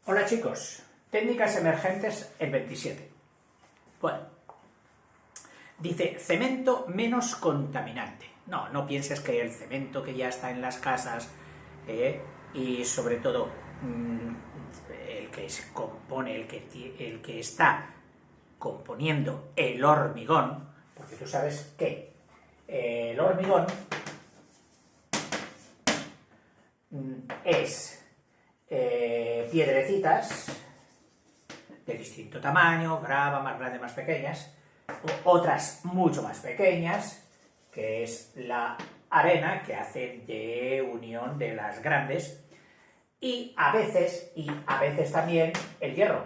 Hola chicos, técnicas emergentes el 27. Bueno, dice cemento menos contaminante. No pienses que el cemento que ya está en las casas y sobre todo el que se compone, el que está componiendo el hormigón, porque tú sabes que el hormigón es piedrecitas de distinto tamaño, grava, más grandes, más pequeñas, otras mucho más pequeñas, que es la arena que hace de unión de las grandes, y a veces también el hierro,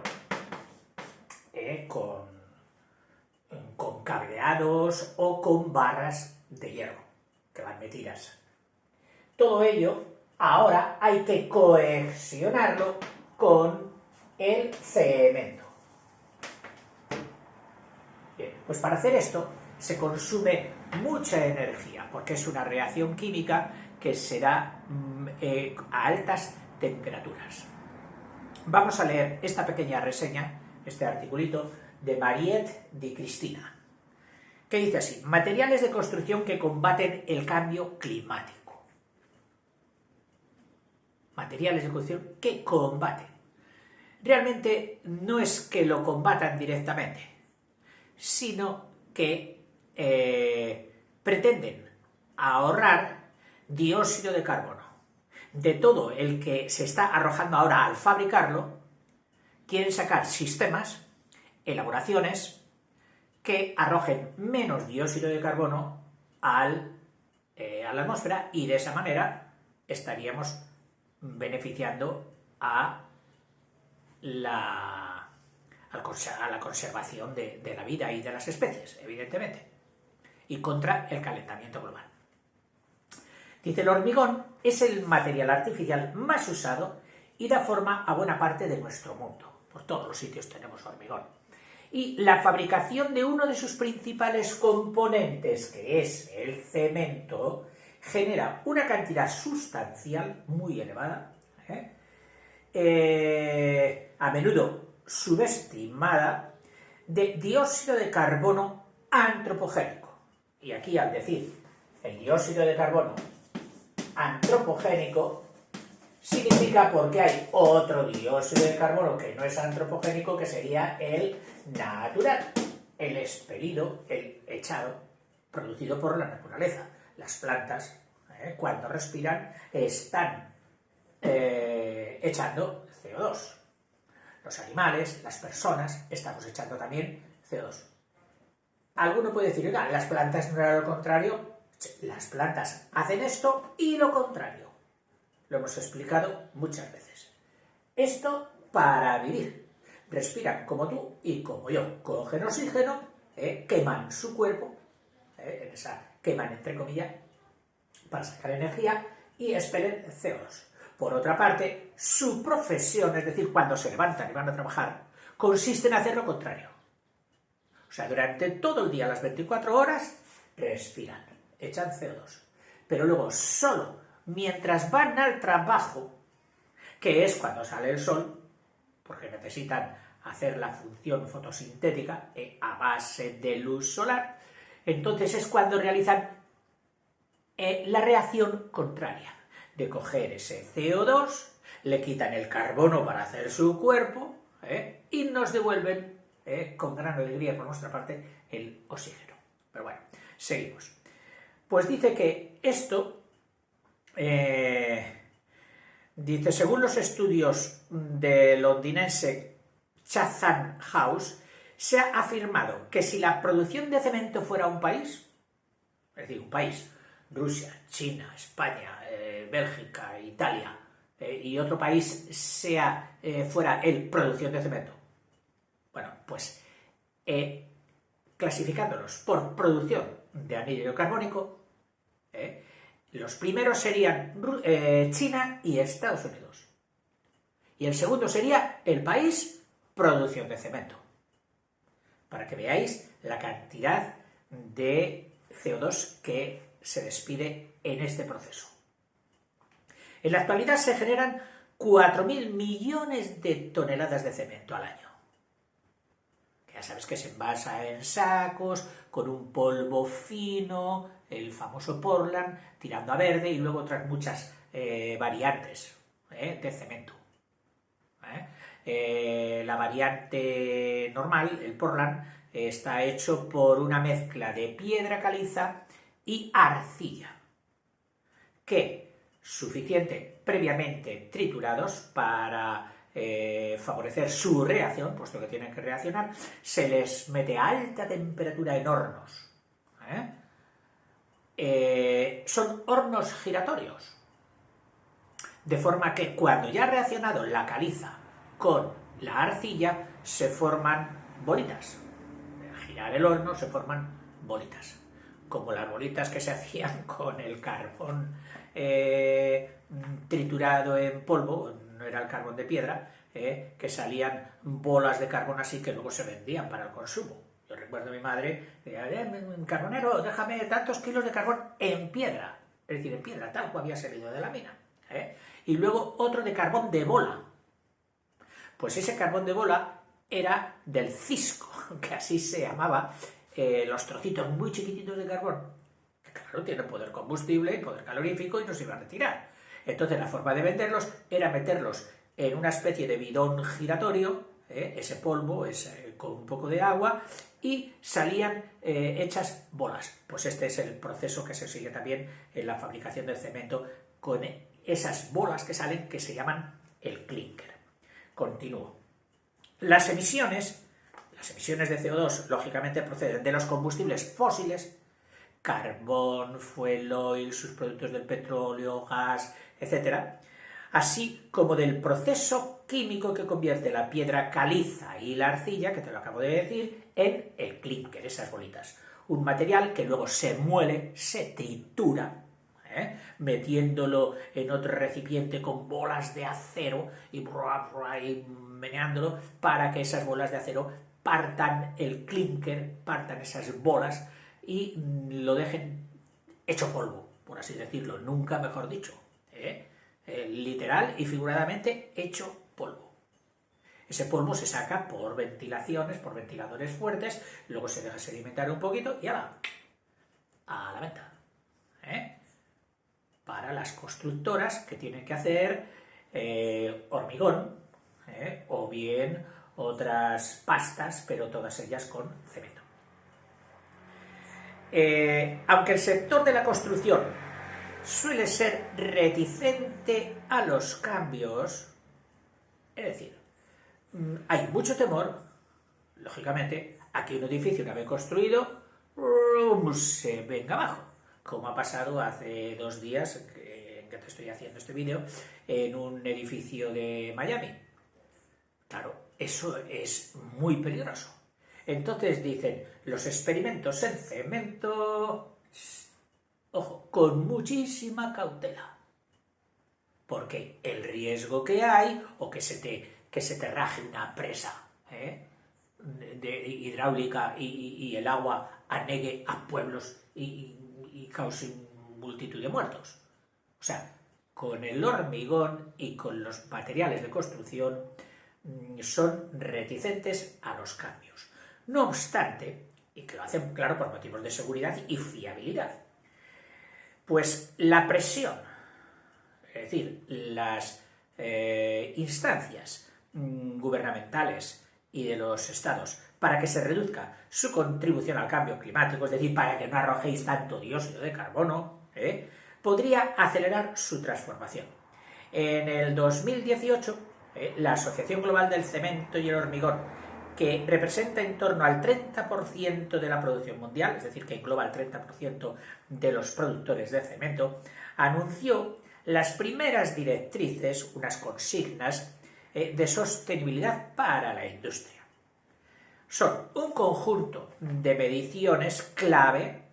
con cableados o con barras de hierro que van metidas. Todo ello ahora hay que cohesionarlo con el cemento. Bien, pues para hacer esto se consume mucha energía, porque es una reacción química que se da a altas temperaturas. Vamos a leer esta pequeña reseña, este articulito de Mariette Di Cristina, que dice así: materiales de construcción que combaten el cambio climático. Materiales de construcción que combaten. Realmente no es que lo combatan directamente, sino que pretenden ahorrar dióxido de carbono. De todo el que se está arrojando ahora al fabricarlo, quieren sacar sistemas, elaboraciones, que arrojen menos dióxido de carbono a la atmósfera, y de esa manera estaríamos beneficiando a la conservación de la vida y de las especies, evidentemente, y contra el calentamiento global. Dice: el hormigón es el material artificial más usado y da forma a buena parte de nuestro mundo. Por todos los sitios tenemos hormigón. Y la fabricación de uno de sus principales componentes, que es el cemento, genera una cantidad sustancial muy elevada, a menudo subestimada, de dióxido de carbono antropogénico. Y aquí, al decir el dióxido de carbono antropogénico, significa porque hay otro dióxido de carbono que no es antropogénico, que sería el natural, el expelido, el echado, producido por la naturaleza. Las plantas, cuando respiran, están echando CO2. Los animales, las personas, estamos echando también CO2. Alguno puede decir: oiga, las plantas no eran lo contrario. Las plantas hacen esto y lo contrario. Lo hemos explicado muchas veces. Esto para vivir. Respiran como tú y como yo. Cogen oxígeno, queman su cuerpo, queman entre comillas, para sacar energía y expelen CO2. Por otra parte, su profesión, es decir, cuando se levantan y van a trabajar, consiste en hacer lo contrario. O sea, durante todo el día, las 24 horas, respiran, echan CO2. Pero luego, solo mientras van al trabajo, que es cuando sale el sol, porque necesitan hacer la función fotosintética a base de luz solar, entonces es cuando realizan la reacción contraria, de coger ese CO2, le quitan el carbono para hacer su cuerpo, y nos devuelven con gran alegría por nuestra parte el oxígeno. Pero bueno, seguimos. Pues dice que esto, dice, según los estudios del londinense Chatham House, se ha afirmado que si la producción de cemento fuera un país, es decir, un país, Rusia, China, España, Bélgica, Italia, y otro país fuera el producción de cemento, bueno, pues clasificándolos por producción de anhídrido carbónico, los primeros serían China y Estados Unidos. Y el segundo sería el país producción de cemento. Para que veáis la cantidad de CO2 que se despide en este proceso. En la actualidad se generan 4.000 millones de toneladas de cemento al año. Ya sabes que se envasa en sacos, con un polvo fino, el famoso Portland, tirando a verde, y luego otras muchas variantes de cemento. La variante normal, el Portland, está hecho por una mezcla de piedra caliza y arcilla, que, suficiente previamente triturados para favorecer su reacción, puesto que tienen que reaccionar, se les mete a alta temperatura en hornos. Son hornos giratorios, de forma que cuando ya ha reaccionado la caliza con la arcilla, se forman bolitas. Al girar el horno se forman bolitas, como las bolitas que se hacían con el carbón triturado en polvo, no era el carbón de piedra, que salían bolas de carbón así que luego se vendían para el consumo. Yo recuerdo a mi madre, carbonero, déjame tantos kilos de carbón en piedra, es decir, en piedra, tal cual había salido de la mina. Y luego otro de carbón de bola. Pues ese carbón de bola era del cisco, que así se llamaba, los trocitos muy chiquititos de carbón, que claro, tienen poder combustible y poder calorífico y no se iban a retirar. Entonces la forma de venderlos era meterlos en una especie de bidón giratorio, ese polvo, con un poco de agua, y salían hechas bolas. Pues este es el proceso que se sigue también en la fabricación del cemento, con esas bolas que salen, que se llaman el clinker. Continúo. Las emisiones de CO2, lógicamente, proceden de los combustibles fósiles, carbón, fuel oil, sus productos del petróleo, gas, etc., así como del proceso químico que convierte la piedra caliza y la arcilla, que te lo acabo de decir, en el clinker, esas bolitas. Un material que luego se muele, se tritura, metiéndolo en otro recipiente con bolas de acero y meneándolo para que esas bolas de acero partan el clinker, partan esas bolas y lo dejen hecho polvo, por así decirlo, nunca mejor dicho, literal y figuradamente hecho polvo. Ese polvo se saca por ventilaciones, por ventiladores fuertes, luego se deja sedimentar un poquito y a la venta. Para las constructoras que tienen que hacer hormigón o bien otras pastas, pero todas ellas con cemento. Aunque el sector de la construcción suele ser reticente a los cambios, es decir, hay mucho temor, lógicamente, a que un edificio una vez construido se venga abajo, como ha pasado hace 2 días que te estoy haciendo este vídeo en un edificio de Miami. Claro, eso es muy peligroso. Entonces dicen, los experimentos en cemento, ojo, con muchísima cautela, porque el riesgo que hay, o que se te raje una presa de hidráulica y el agua anegue a pueblos y cause multitud de muertos. O sea, con el hormigón y con los materiales de construcción son reticentes a los cambios. No obstante, y que lo hacen, claro, por motivos de seguridad y fiabilidad, pues la presión, es decir, las instancias gubernamentales y de los estados para que se reduzca su contribución al cambio climático, es decir, para que no arrojéis tanto dióxido de carbono, podría acelerar su transformación. En el 2018, la Asociación Global del Cemento y el Hormigón, que representa en torno al 30% de la producción mundial, es decir, que engloba el 30% de los productores de cemento, anunció las primeras directrices, unas consignas de sostenibilidad para la industria. Son un conjunto de mediciones clave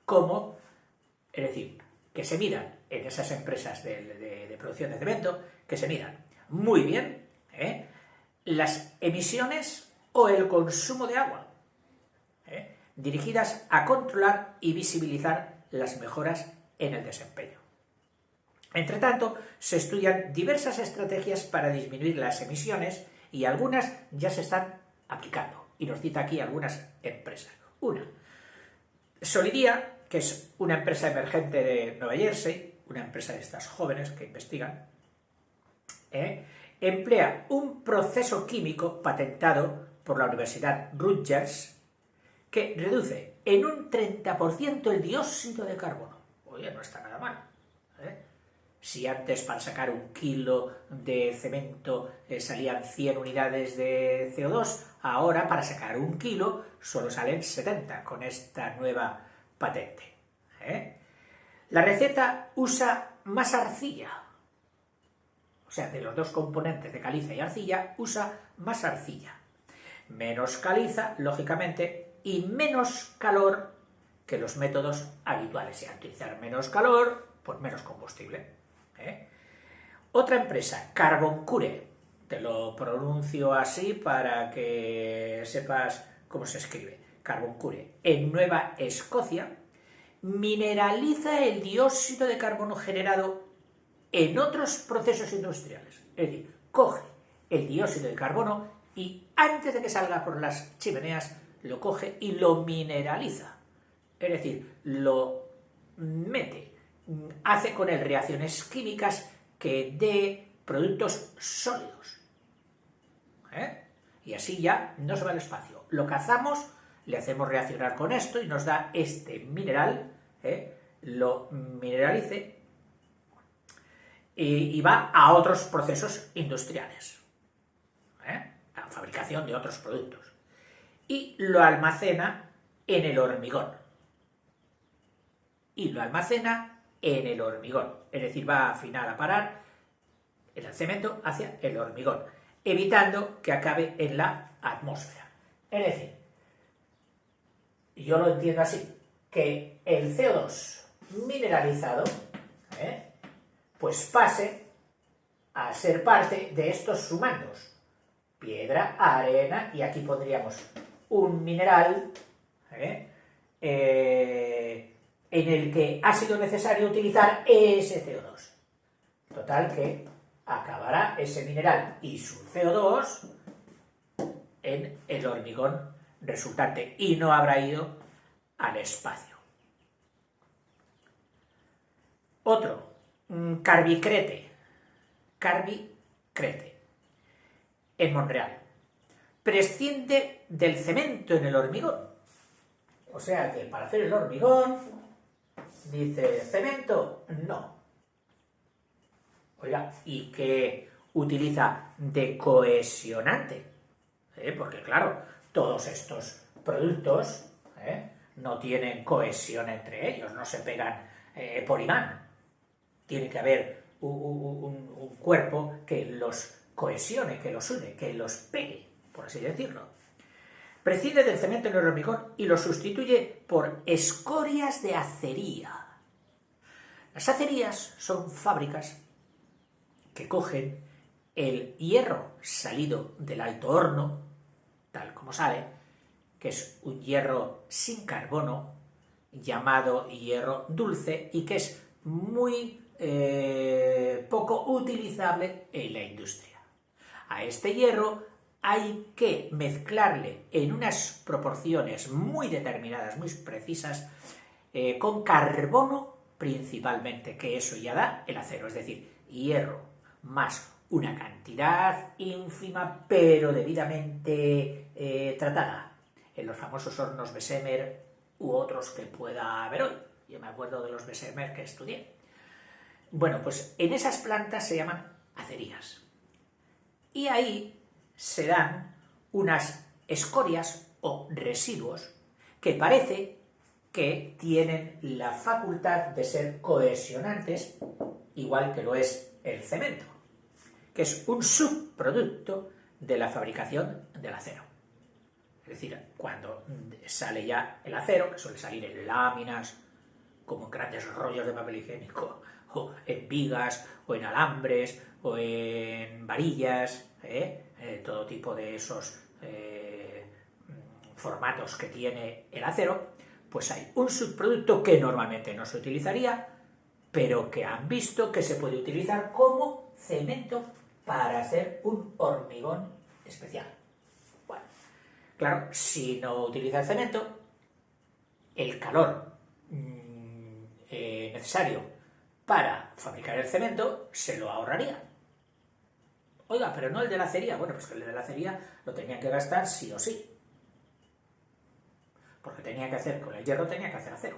como, es decir, que se miran en esas empresas de producción de cemento, que se miran muy bien las emisiones o el consumo de agua, dirigidas a controlar y visibilizar las mejoras en el desempeño. Entre tanto, se estudian diversas estrategias para disminuir las emisiones y algunas ya se están aplicando. Y nos cita aquí algunas empresas. Una, Solidía, que es una empresa emergente de Nueva Jersey, una empresa de estas jóvenes que investigan, emplea un proceso químico patentado por la Universidad Rutgers que reduce en un 30% el dióxido de carbono. Oye, no está nada mal. Si antes para sacar 1 kilo de cemento salían 100 unidades de CO2, ahora para sacar 1 kilo solo salen 70 con esta nueva patente. La receta usa más arcilla. O sea, de los dos componentes de caliza y arcilla, usa más arcilla. Menos caliza, lógicamente, y menos calor que los métodos habituales. Y al utilizar menos calor, pues menos combustible. Otra empresa, Carboncure, te lo pronuncio así para que sepas cómo se escribe. Carboncure, en Nueva Escocia, mineraliza el dióxido de carbono generado en otros procesos industriales. Es decir, coge el dióxido de carbono y antes de que salga por las chimeneas, lo coge y lo mineraliza. Es decir, lo mete, hace con él reacciones químicas que dé productos sólidos. Y así ya no se va al espacio. Lo cazamos, le hacemos reaccionar con esto y nos da este mineral, lo mineralice y va a otros procesos industriales, a fabricación de otros productos. Y lo almacena en el hormigón. Es decir, va al final a parar en el cemento hacia el hormigón, evitando que acabe en la atmósfera. Es decir, yo lo entiendo así, que el CO2 mineralizado, pues pase a ser parte de estos sumandos. Piedra, arena, y aquí pondríamos un mineral, en el que ha sido necesario utilizar ese CO2. Total que acabará ese mineral y su CO2 en el hormigón resultante y no habrá ido al espacio. Otro, Carbicrete, en Montreal. Prescinde del cemento en el hormigón. O sea que para hacer el hormigón, dice, ¿cemento? No. Oiga, ¿y qué utiliza de cohesionante? Porque claro, todos estos productos no tienen cohesión entre ellos, no se pegan por imán. Tiene que haber un cuerpo que los cohesione, que los une, que los pegue, por así decirlo. Prescinde del cemento en el hormigón y lo sustituye por escorias de acería. Las acerías son fábricas que cogen el hierro salido del alto horno, tal como sale, que es un hierro sin carbono, llamado hierro dulce, y que es muy poco utilizable en la industria. A este hierro hay que mezclarle en unas proporciones muy determinadas, muy precisas, con carbono principalmente, que eso ya da el acero, es decir, hierro más una cantidad ínfima pero debidamente tratada en los famosos hornos Bessemer u otros que pueda haber hoy. Yo me acuerdo de los Bessemer que estudié. Bueno, pues en esas plantas se llaman acerías. Y ahí se dan unas escorias o residuos que parece que tienen la facultad de ser cohesionantes, igual que lo es el cemento, que es un subproducto de la fabricación del acero. Es decir, cuando sale ya el acero, que suele salir en láminas, como en grandes rollos de papel higiénico, o en vigas, o en alambres, o en varillas, todo tipo de esos formatos que tiene el acero, pues hay un subproducto que normalmente no se utilizaría, pero que han visto que se puede utilizar como cemento para hacer un hormigón especial. Bueno, claro, si no utiliza el cemento, el calor necesario para fabricar el cemento se lo ahorraría. Oiga, pero no el de la acería. Bueno, pues que el de la acería lo tenía que gastar sí o sí. Porque tenía que hacer, con el hierro tenía que hacer acero.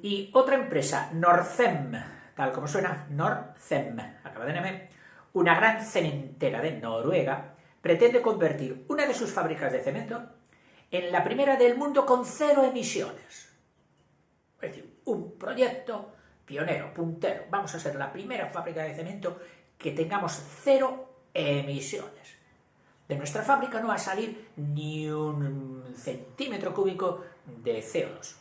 Y otra empresa, Norcem, tal como suena, Norcem, acaba de M, una gran cementera de Noruega, pretende convertir una de sus fábricas de cemento en la primera del mundo con 0 emisiones. Es decir, un proyecto pionero, puntero. Vamos a ser la primera fábrica de cemento que tengamos 0 emisiones. De nuestra fábrica no va a salir ni un centímetro cúbico de CO2.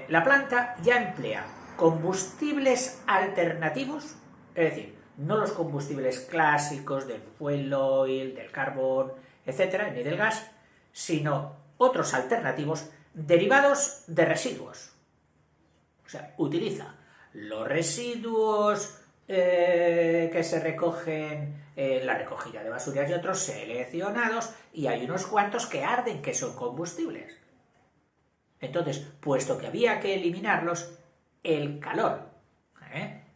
La planta ya emplea combustibles alternativos, es decir, no los combustibles clásicos del fuel oil, del carbón, etcétera, ni del gas, sino otros alternativos derivados de residuos. O sea, utiliza los residuos que se recogen en la recogida de basuras y otros seleccionados, y hay unos cuantos que arden, que son combustibles. Entonces, puesto que había que eliminarlos, el calor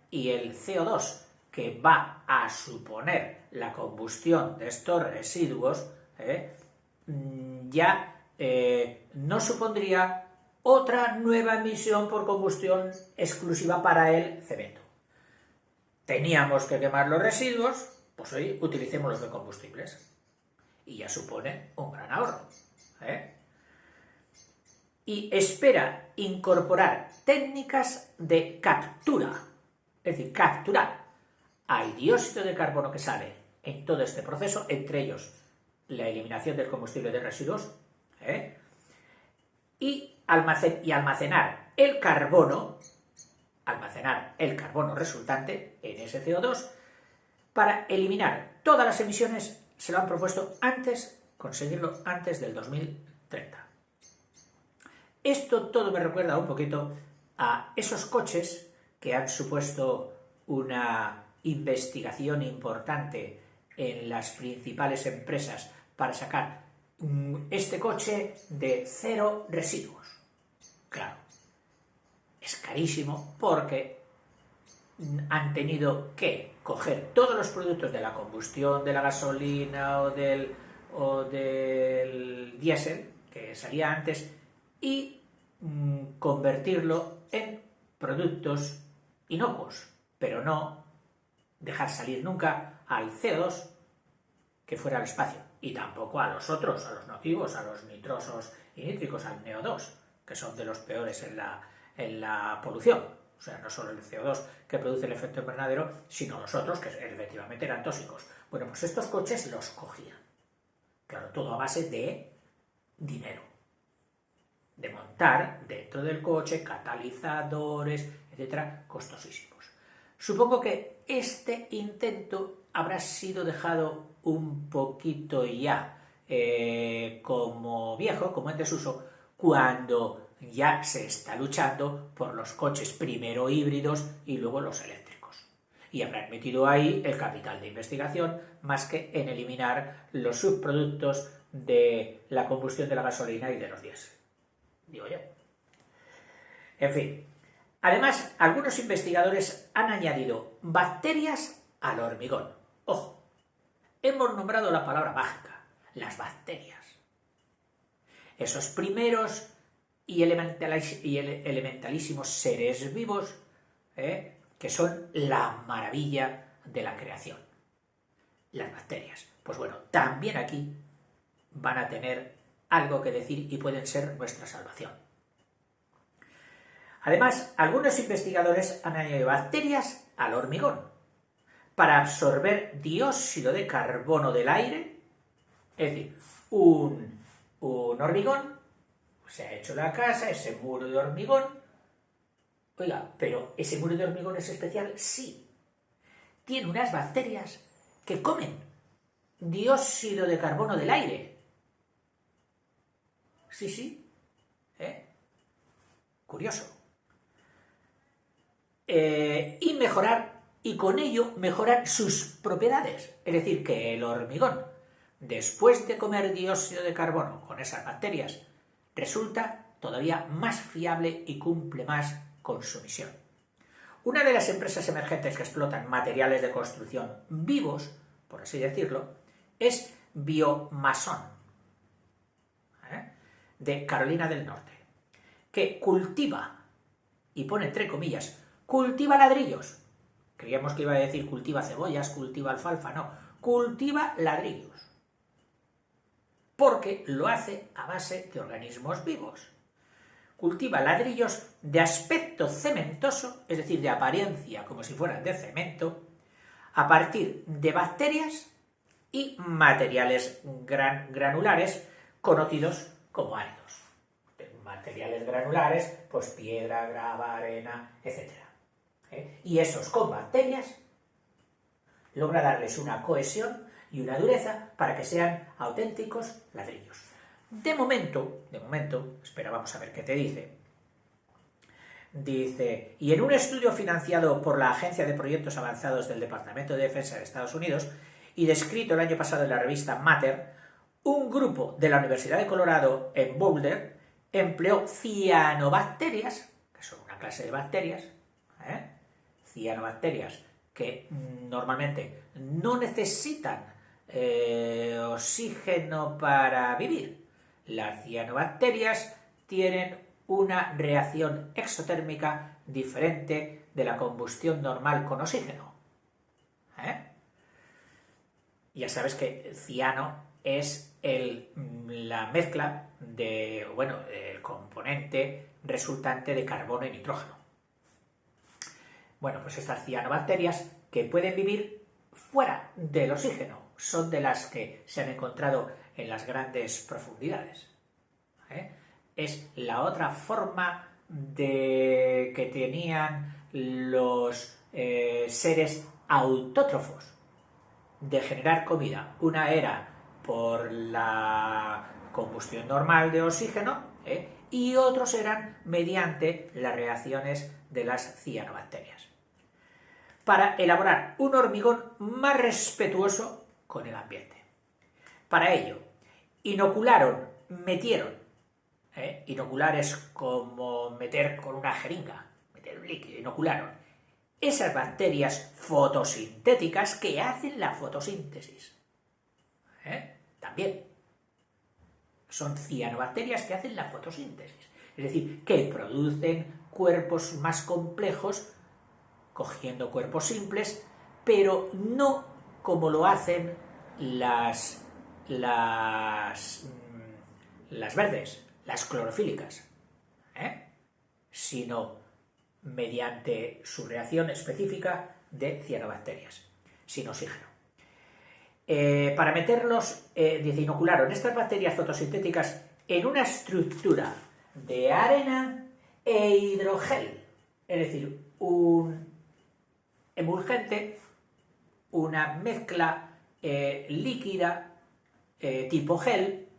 y el CO2 que va a suponer la combustión de estos residuos ya no supondría otra nueva emisión por combustión exclusiva para el cemento. Teníamos que quemar los residuos, pues hoy utilicemos los de combustibles. Y ya supone un gran ahorro. Y espera incorporar técnicas de captura, es decir, capturar al dióxido de carbono que sale en todo este proceso, entre ellos la eliminación del combustible de residuos, y almacenar el carbono resultante en ese CO2 para eliminar todas las emisiones. Se lo han propuesto conseguirlo antes del 2030. Esto todo me recuerda un poquito a esos coches que han supuesto una investigación importante en las principales empresas para sacar este coche de 0 residuos. Claro, es carísimo porque han tenido que coger todos los productos de la combustión de la gasolina o del diésel que salía antes y convertirlo en productos inocuos, pero no dejar salir nunca al CO2 que fuera al espacio, y tampoco a los otros, a los nocivos, a los nitrosos y nítricos, al NO2, que son de los peores en la polución. O sea, no solo el CO2 que produce el efecto invernadero, sino los otros que efectivamente eran tóxicos. Bueno, pues estos coches los cogían. Claro, todo a base de dinero. De montar dentro del coche catalizadores, etcétera, costosísimos. Supongo que este intento habrá sido dejado un poquito ya como viejo, como en desuso, cuando ya se está luchando por los coches primero híbridos y luego los eléctricos. Y habrán metido ahí el capital de investigación más que en eliminar los subproductos de la combustión de la gasolina y de los diésel. Digo yo. En fin. Además, algunos investigadores han añadido bacterias al hormigón. Ojo, hemos nombrado la palabra mágica, las bacterias. Esos primeros y elementalísimos seres vivos que son la maravilla de la creación. Las bacterias. Pues bueno, también aquí van a tener algo que decir y pueden ser nuestra salvación. Además, algunos investigadores han añadido bacterias al hormigón para absorber dióxido de carbono del aire, es decir, un hormigón, se ha hecho la casa, ese muro de hormigón. Oiga, pero ¿ese muro de hormigón es especial? Sí. Tiene unas bacterias que comen dióxido de carbono del aire. Sí. Curioso. Y con ello mejorar sus propiedades. Es decir, que el hormigón, después de comer dióxido de carbono con esas bacterias, resulta todavía más fiable y cumple más con su misión. Una de las empresas emergentes que explotan materiales de construcción vivos, por así decirlo, es Biomason, de Carolina del Norte, que cultiva, y pone entre comillas, cultiva ladrillos. Creíamos que iba a decir cultiva cebollas, cultiva alfalfa, no, cultiva ladrillos. Porque lo hace a base de organismos vivos. Cultiva ladrillos de aspecto cementoso, es decir, de apariencia como si fueran de cemento, a partir de bacterias y materiales granulares conocidos como áridos. Materiales granulares, pues piedra, grava, arena, etc. Y esos con bacterias logra darles una cohesión y una dureza para que sean auténticos ladrillos. De momento, espera, vamos a ver qué te dice. Dice, y en un estudio financiado por la Agencia de Proyectos Avanzados del Departamento de Defensa de Estados Unidos y descrito el año pasado en la revista Matter, un grupo de la Universidad de Colorado en Boulder empleó cianobacterias, que son una clase de bacterias, cianobacterias que normalmente no necesitan oxígeno para vivir. Las cianobacterias tienen una reacción exotérmica diferente de la combustión normal con oxígeno. Ya sabes que ciano es la mezcla el componente resultante de carbono y nitrógeno. Bueno, pues estas cianobacterias que pueden vivir fuera del oxígeno son de las que se han encontrado en las grandes profundidades. Es la otra forma que tenían los seres autótrofos de generar comida. Una era por la combustión normal de oxígeno y otros eran mediante las reacciones de las cianobacterias, para elaborar un hormigón más respetuoso con el ambiente. Para ello, inocular es como meter con una jeringa, meter un líquido, inocularon esas bacterias fotosintéticas que hacen la fotosíntesis. También son cianobacterias que hacen la fotosíntesis, es decir, que producen cuerpos más complejos cogiendo cuerpos simples, pero no como lo hacen las verdes, las clorofílicas, sino mediante su reacción específica de cianobacterias, sin oxígeno. Para meterlos, inocularon estas bacterias fotosintéticas en una estructura de arena e hidrogel, es decir, un emulgente, una mezcla líquida tipo gel,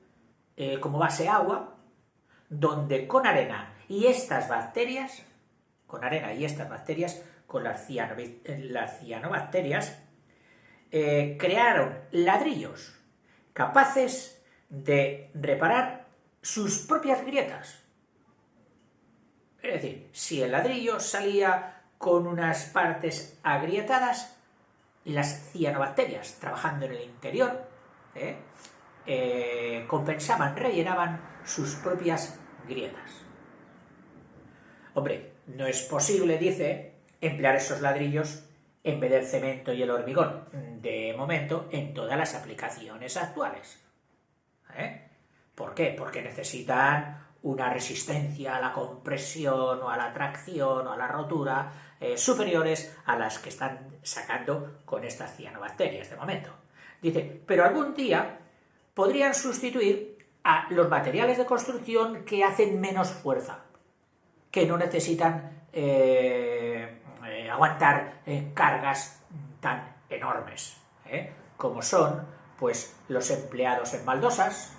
como base agua, donde con arena y estas bacterias, con las cianobacterias, crearon ladrillos capaces de reparar sus propias grietas. Es decir, si el ladrillo salía con unas partes agrietadas, las cianobacterias, trabajando en el interior, compensaban, rellenaban sus propias grietas. Hombre, no es posible, dice, emplear esos ladrillos en vez del cemento y el hormigón, de momento, en todas las aplicaciones actuales. ¿Por qué? Porque necesitan una resistencia a la compresión o a la tracción o a la rotura superiores a las que están sacando con estas cianobacterias de momento. Dice, pero algún día podrían sustituir a los materiales de construcción que hacen menos fuerza, que no necesitan aguantar cargas tan enormes, como son pues los empleados en baldosas.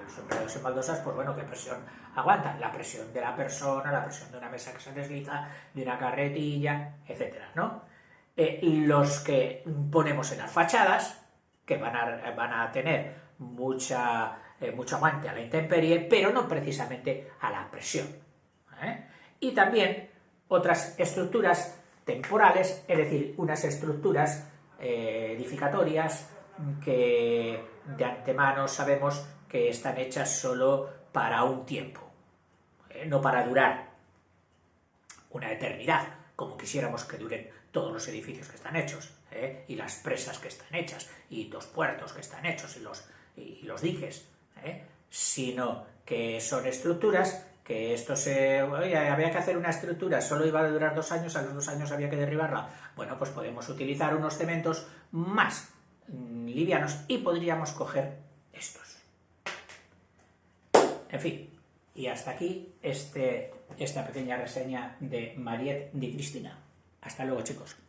Los empleados en baldosas, pues bueno, ¿qué presión aguantan la presión de la persona, la presión de una mesa que se desliza, de una carretilla, etcétera, ¿no? Los que ponemos en las fachadas, que van a tener mucho aguante a la intemperie, pero no precisamente a la presión. Y también otras estructuras temporales, es decir, unas estructuras edificatorias que de antemano sabemos que están hechas solo para un tiempo, no para durar una eternidad, como quisiéramos que duren todos los edificios que están hechos, y las presas que están hechas, y los puertos que están hechos, y los diques, sino que son estructuras que oye, había que hacer una estructura, solo iba a durar 2 años, a los 2 años había que derribarla. Bueno, pues podemos utilizar unos cementos más livianos y podríamos coger estos. En fin, y hasta aquí esta pequeña reseña de Mariette Di Cristina. Hasta luego, chicos.